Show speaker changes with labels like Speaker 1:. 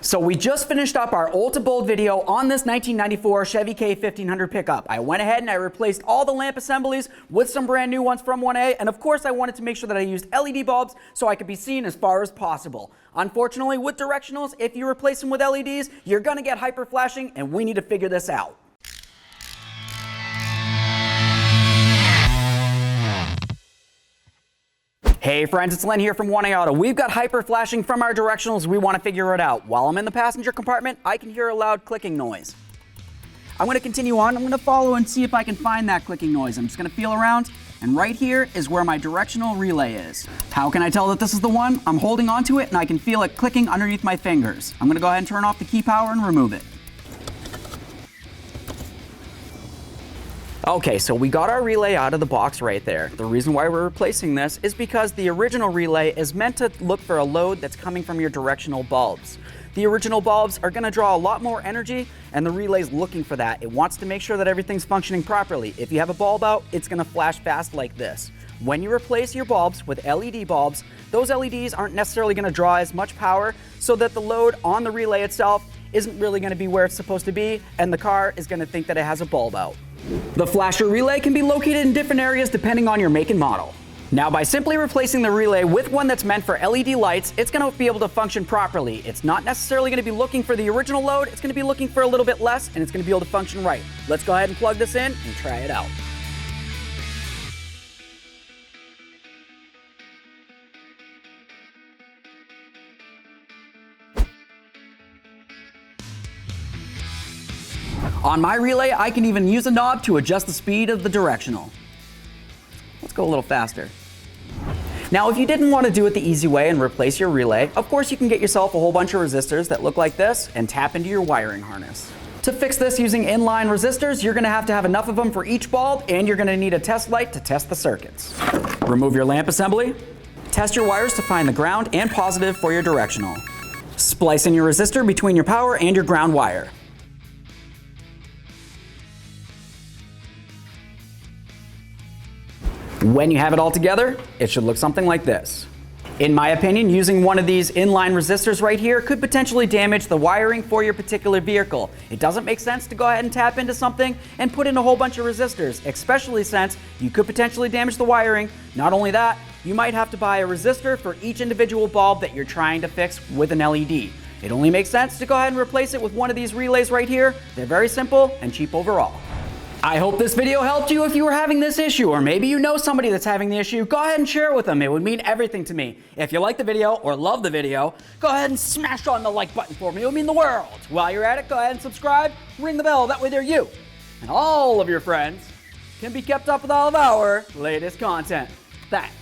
Speaker 1: So we just finished up our ultra bold video on this 1994 Chevy K1500 pickup. I went ahead and I replaced all the lamp assemblies with some brand new ones from 1A, and of course I wanted to make sure that I used LED bulbs so I could be seen as far as possible. Unfortunately, with directionals, if you replace them with LEDs, you're gonna get hyper flashing, and we need to figure this out. Hey friends, it's Len here from 1A Auto. We've got hyper flashing from our directionals. We want to figure it out. While I'm in the passenger compartment, I can hear a loud clicking noise. I'm going to continue on. I'm going to follow and see if I can find that clicking noise. I'm just going to feel around, and right here is where my directional relay is. How can I tell that this is the one? I'm holding onto it and I can feel it clicking underneath my fingers. I'm going to go ahead and turn off the key power and remove it. Okay, so we got our relay out of the box right there. The reason why we're replacing this is because the original relay is meant to look for a load that's coming from your directional bulbs. The original bulbs are going to draw a lot more energy, and the relay's looking for that. It wants to make sure that everything's functioning properly. If you have a bulb out, it's going to flash fast like this. When you replace your bulbs with LED bulbs, those LEDs aren't necessarily going to draw as much power, so that the load on the relay itself isn't really going to be where it's supposed to be, and the car is going to think that it has a bulb out. The flasher relay can be located in different areas depending on your make and model. Now, by simply replacing the relay with one that's meant for LED lights, it's going to be able to function properly. It's not necessarily going to be looking for the original load, it's going to be looking for a little bit less, and it's going to be able to function right. Let's go ahead and plug this in and try it out. On my relay, I can even use a knob to adjust the speed of the directional. Let's go a little faster. Now, if you didn't want to do it the easy way and replace your relay, of course you can get yourself a whole bunch of resistors that look like this and tap into your wiring harness. To fix this using inline resistors, you're going to have enough of them for each bulb, and you're going to need a test light to test the circuits. Remove your lamp assembly. Test your wires to find the ground and positive for your directional. Splice in your resistor between your power and your ground wire. When you have it all together, it should look something like this. In my opinion, using one of these inline resistors right here could potentially damage the wiring for your particular vehicle. It doesn't make sense to go ahead and tap into something and put in a whole bunch of resistors, especially since you could potentially damage the wiring. Not only that, you might have to buy a resistor for each individual bulb that you're trying to fix with an LED. It only makes sense to go ahead and replace it with one of these relays right here. They're very simple and cheap overall. I hope this video helped you if you were having this issue, or maybe you know somebody that's having the issue. Go ahead and share it with them. It would mean everything to me. If you like the video or love the video, go ahead and smash on the like button for me. It would mean the world. While you're at it, go ahead and subscribe, ring the bell. That way there you and all of your friends can be kept up with all of our latest content. Thanks.